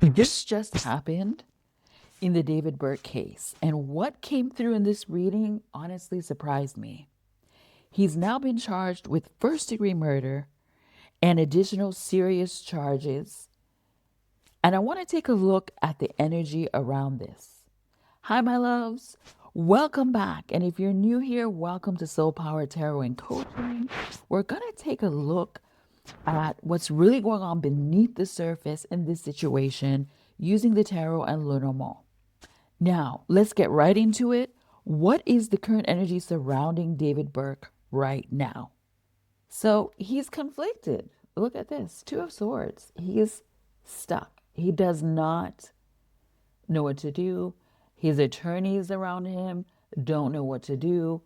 This just happened in the David Burke case. And what came through in this reading honestly surprised me. He's now been charged with first-degree murder and additional serious charges. And I want to take a look at the energy around this. Hi, my loves. Welcome back. And if you're new here, welcome to Soul Power Tarot and Coaching. We're going to take a look at what's really going on beneath the surface in this situation using the tarot and Lenormand. Now, let's get right into it. What is the current energy surrounding David Burke right now? So he's conflicted. Look at this. Two of Swords. He is stuck. He does not know what to do. His attorneys around him don't know what to do.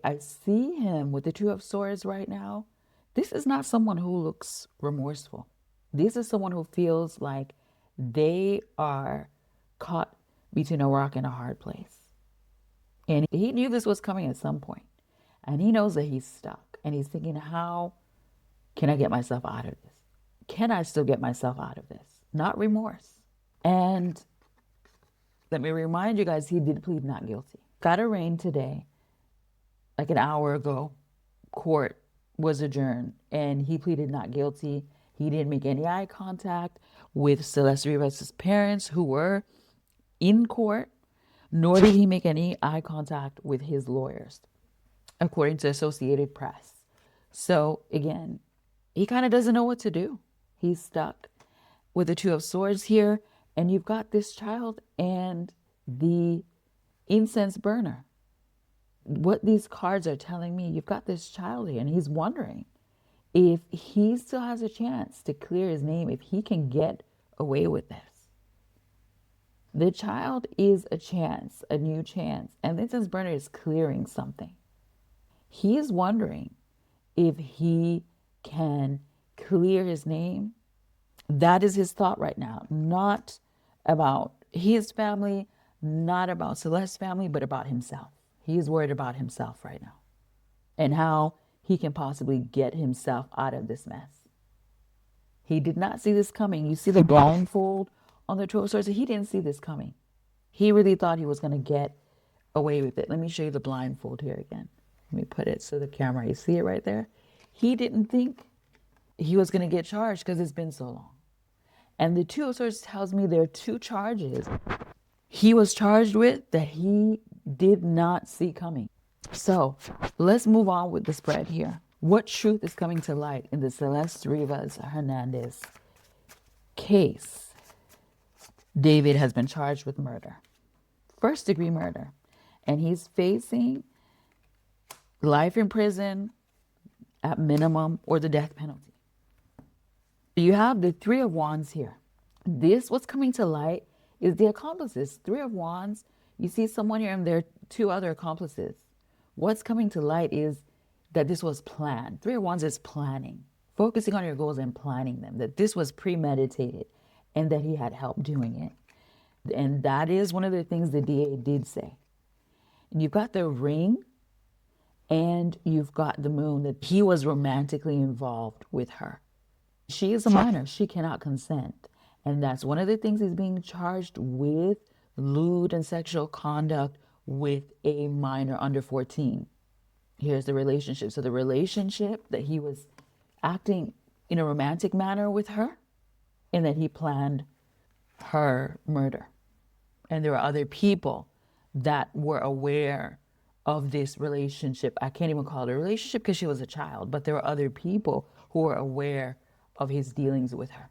I see him with the Two of Swords right now. This is not someone who looks remorseful. This is someone who feels like they are caught between a rock and a hard place. And he knew this was coming at some point. And he knows that he's stuck. And he's thinking, how can I get myself out of this? Can I still get myself out of this? Not remorse. And let me remind you guys, he did plead not guilty. Got arraigned today, like an hour ago. Court was adjourned and he pleaded not guilty. He didn't make any eye contact with Celeste Rivas' parents who were in court, nor did he make any eye contact with his lawyers, according to Associated Press. So again, he kind of doesn't know what to do. He's stuck with the Two of Swords here, and you've got this child and the incense burner. What these cards are telling me, you've got this child here, and he's wondering if he still has a chance to clear his name, if he can get away with this. The child is a chance, a new chance, and the incense burner is clearing something. He is wondering if he can clear his name. That is his thought right now, not about his family, not about Celeste's family, but about himself. He is worried about himself right now and how he can possibly get himself out of this mess. He did not see this coming. You see the blindfold on the Two of Swords? He didn't see this coming. He really thought he was going to get away with it. Let me show you the blindfold here again. Let me put it so the camera, you see it right there? He didn't think he was going to get charged because it's been so long. And the Two of Swords tells me there are two charges he was charged with that he did not see coming. So let's move on with the spread here. What truth is coming to light in the Celeste Rivas Hernandez case? David has been charged with murder, first-degree murder, and he's facing life in prison at minimum or the death penalty. You have the Three of Wands here. This, what's coming to light, is the accomplices. Three of Wands, you see someone here and there are two other accomplices. What's coming to light is that this was planned. Three of Wands is planning, focusing on your goals and planning them, that this was premeditated and that he had help doing it. And that is one of the things the DA did say. And you've got the ring and you've got the moon, that he was romantically involved with her. She is a minor. She cannot consent. And that's one of the things he's being charged with, lewd and sexual conduct with a minor under 14. Here's the relationship. So the relationship that he was acting in a romantic manner with her, and that he planned her murder. And there were other people that were aware of this relationship. I can't even call it a relationship because she was a child, but there were other people who were aware of his dealings with her.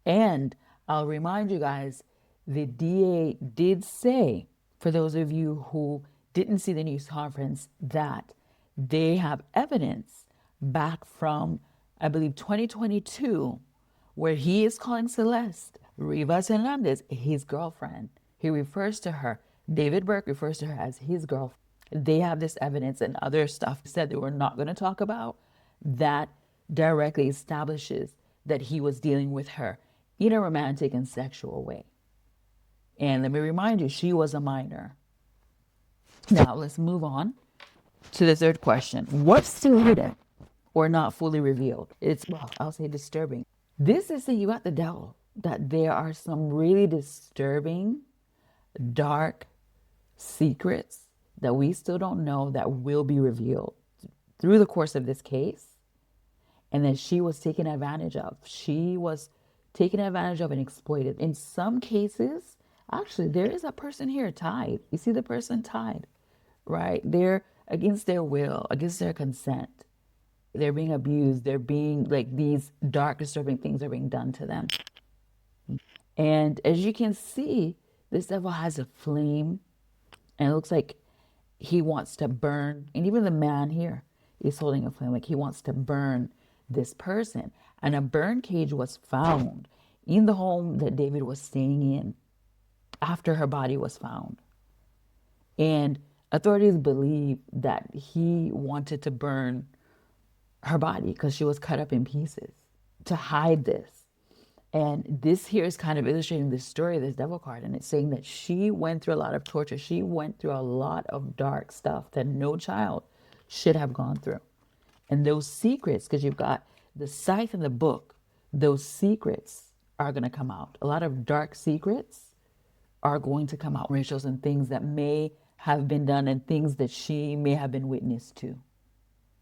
And I'll remind you guys, the DA did say, for those of you who didn't see the news conference, that they have evidence back from, I believe, 2022, where he is calling Celeste Rivas Hernandez his girlfriend. He refers to her, David Burke refers to her as his girlfriend. They have this evidence and other stuff said that we're not going to talk about that directly establishes that he was dealing with her in a romantic and sexual way. And let me remind you, she was a minor. Now let's move on to the third question. What's still hidden or not fully revealed? It's, well, I'll say disturbing. This is saying you got the devil. that there are some really disturbing, dark secrets that we still don't know that will be revealed through the course of this case, and that she was taken advantage of. She was taken advantage of and exploited. In some cases, actually, there is a person here tied. You see the person tied, right? They're against their will, against their consent. They're being abused. They're being like these dark, disturbing things are being done to them. And as you can see, this devil has a flame, and it looks like he wants to burn. And even the man here is holding a flame, like he wants to burn this person. And a burn cage was found in the home that David was staying in after her body was found. And authorities believe that he wanted to burn her body because she was cut up in pieces to hide this. And this here is kind of illustrating the story of this devil card. And it's saying that she went through a lot of torture. She went through a lot of dark stuff that no child should have gone through. And those secrets, because you've got the scythe in the book, those secrets are going to come out. A lot of dark secrets are going to come out, Rachel's, and things that may have been done and things that she may have been witness to.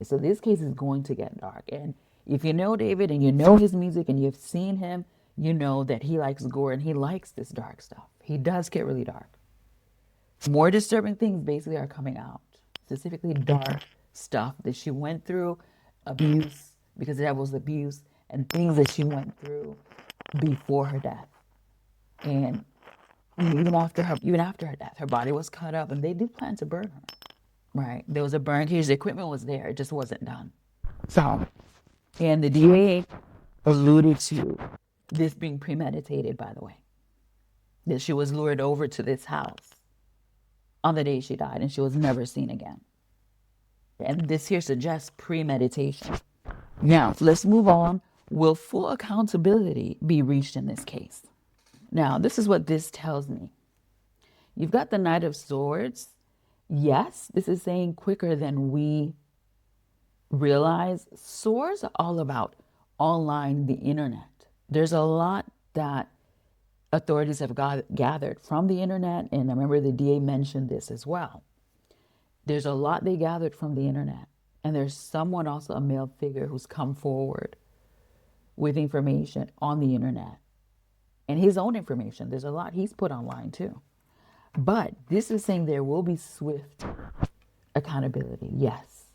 So this case is going to get dark. And if you know David and you know his music and you've seen him, you know that he likes gore and he likes this dark stuff. He does get really dark. More disturbing things basically are coming out, specifically dark stuff that she went through, abuse, because that was abuse, and things that she went through before her death. And even after her death, her body was cut up and they did plan to burn her. Right. There was a burn cage. The equipment was there. It just wasn't done. So, and the DA alluded to this being premeditated, by the way, that she was lured over to this house on the day she died and she was never seen again. And this here suggests premeditation. Now, let's move on. Will full accountability be reached in this case? Now, this is what this tells me. You've got the Knight of Swords. Yes, this is saying quicker than we realize. Swords are all about online, the internet. There's a lot that authorities have gathered from the internet, and I remember the DA mentioned this as well. There's a lot they gathered from the internet, and there's someone also, a male figure, who's come forward with information on the internet and his own information. There's a lot he's put online too. But this is saying there will be swift accountability. Yes.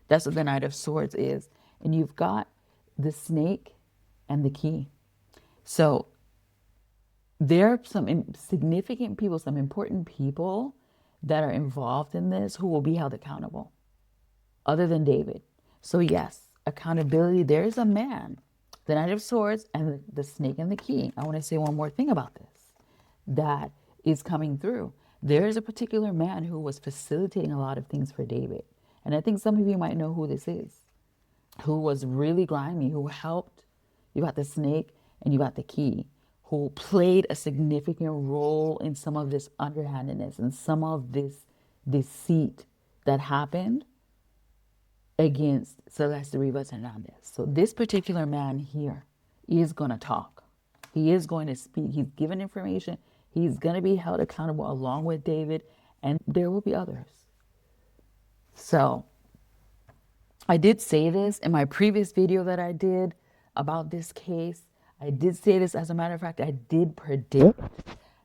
That's what the Knight of Swords is. And you've got the snake and the key. So there are some significant people, some important people that are involved in this who will be held accountable other than David. So yes, accountability. There is a man, the Knight of Swords and the snake and the key. I want to say one more thing about this that is coming through. There is a particular man who was facilitating a lot of things for David. And I think some of you might know who this is, who was really grimy, who helped. You got the snake and you got the key, who played a significant role in some of this underhandedness and some of this deceit that happened against Celeste Rivas Hernandez. So this particular man here is going to talk. He is going to speak. He's given information. He's going to be held accountable along with David, and there will be others. So I did say this in my previous video that I did about this case. I did say this, as a matter of fact, I did predict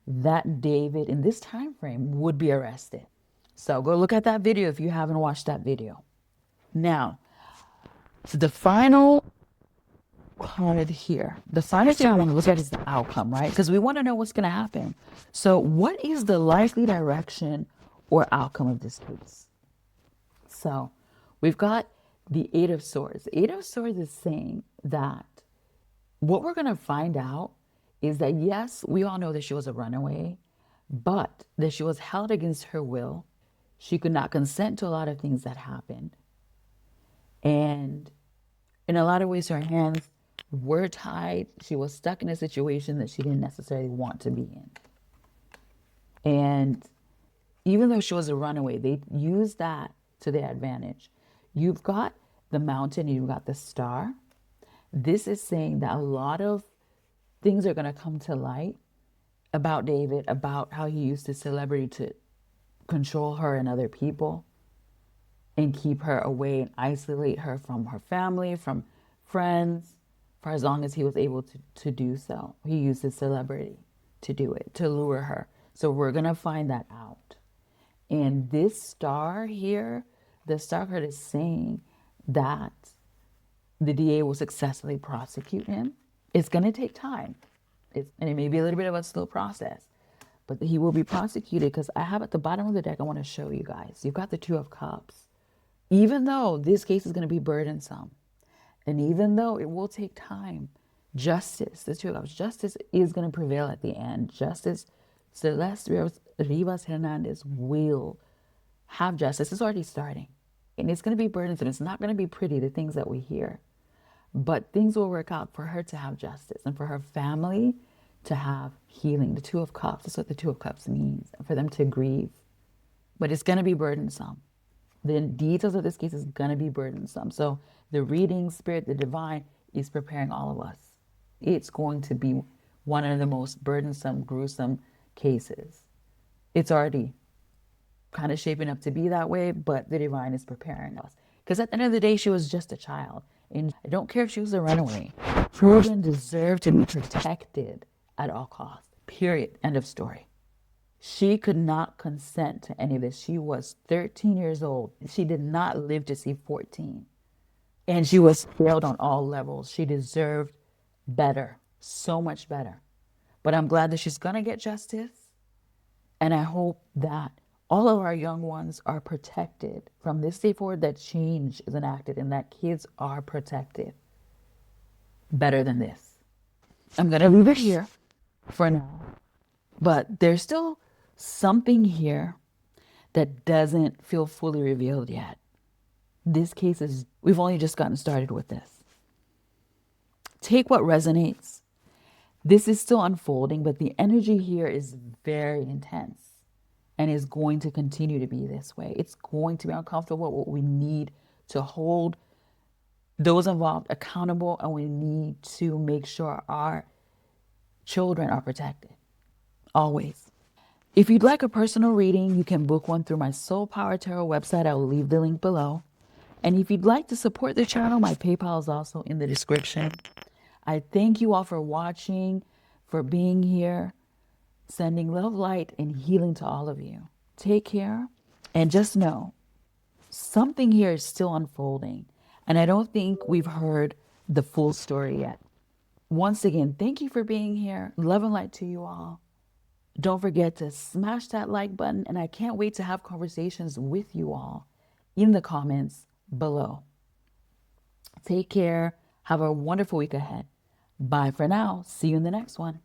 that David in this time frame would be arrested. So go look at that video if you haven't watched that video. Now, so the final card here, the final thing I want to look at is the outcome, right? Because we want to know what's going to happen. So what is the likely direction or outcome of this case? So we've got the Eight of Swords. The Eight of Swords is saying that what we're going to find out is that, yes, we all know that she was a runaway, but that she was held against her will. She could not consent to a lot of things that happened. And in a lot of ways, her hands were tied. She was stuck in a situation that she didn't necessarily want to be in. And even though she was a runaway, they used that to their advantage. You've got the mountain, you've got the star. This is saying that a lot of things are going to come to light about David, about how he used his celebrity to control her and other people and keep her away and isolate her from her family, from friends, for as long as he was able to do so. He used his celebrity to do it, to lure her. So we're going to find that out. And this star here, the star card is saying that the DA will successfully prosecute him. It's going to take time. And it may be a little bit of a slow process, but he will be prosecuted because I have at the bottom of the deck, I want to show you guys. You've got the Two of Cups. Even though this case is going to be burdensome, and even though it will take time, justice, the Two of Cups, justice is going to prevail at the end. Justice, Celeste Rivas Hernandez will have justice. It's already starting. And it's going to be burdensome. It's not going to be pretty, the things that we hear. But things will work out for her to have justice and for her family to have healing. The Two of Cups, that's what the Two of Cups means, for them to grieve. But it's going to be burdensome. The details of this case is going to be burdensome. So the reading spirit, the divine, is preparing all of us. It's going to be one of the most burdensome, gruesome cases. It's already kind of shaping up to be that way, but the divine is preparing us. Because at the end of the day, she was just a child. And I don't care if she was a runaway. Children deserve to be protected at all costs. Period. End of story. She could not consent to any of this. She was 13 years old. She did not live to see 14. And she was failed on all levels. She deserved better, so much better. But I'm glad that she's going to get justice. And I hope that all of our young ones are protected from this day forward, that change is enacted and that kids are protected better than this. I'm going to leave it here for now. But there's still something here that doesn't feel fully revealed yet. This case is, we've only just gotten started with this. Take what resonates. This is still unfolding, but the energy here is very intense and is going to continue to be this way. It's going to be uncomfortable, but we need to hold those involved accountable, and we need to make sure our children are protected. Always. If you'd like a personal reading, you can book one through my Soul Power Tarot website. I will leave the link below. And if you'd like to support the channel, my PayPal is also in the description. I thank you all for watching, for being here, sending love, light, and healing to all of you. Take care, and just know, something here is still unfolding, and I don't think we've heard the full story yet. Once again, thank you for being here. Love and light to you all. Don't forget to smash that like button, and I can't wait to have conversations with you all in the comments below. Take care. Have a wonderful week ahead. Bye for now. See you in the next one.